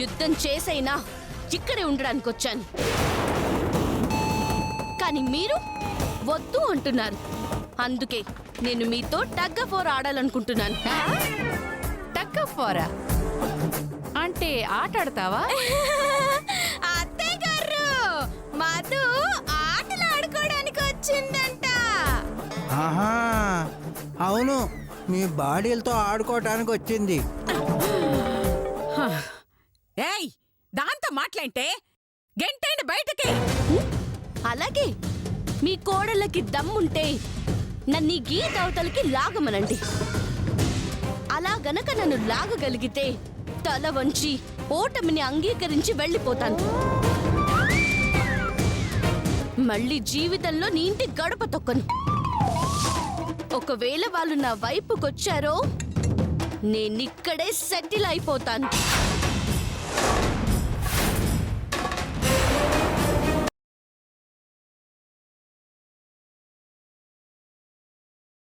యుద్ధం చేసైనా ఇక్కడే ఉండడానికి వచ్చాను. కానీ మీరు వద్దు అంటున్నారు. అందుకే నేను మీతో టగ్ ఆఫ్ వార్ ఆడాలనుకుంటున్నాను. టగ్ ఆఫ్ వారా అంటే ఆట ఆడతావా? అత్తయ్య గారు, మధు ఆటలు ఆడుకోవడానికి వచ్చిందంట. ఆహా, అవును, మీ బాడీలతో ఆడుకోవటానికి వచ్చింది. ఏయ్, దాంతో మాట్లాంటే గంటైన బయటకి. అలాగే మీ కోడళ్ళకి దమ్ముంటే నన్ను ఈ గీత అవతలకి లాగమనండి. అలా గనక నన్ను లాగగలిగితే తల వంచి ఓటమిని అంగీకరించి వెళ్ళిపోతాను. మళ్ళీ జీవితంలో నీ ఇంటి గడప తొక్కను. ఒకవేళ వాళ్ళు నా వైపుకొచ్చారో నేనిక్కడే సెటిల్ అయిపోతాను.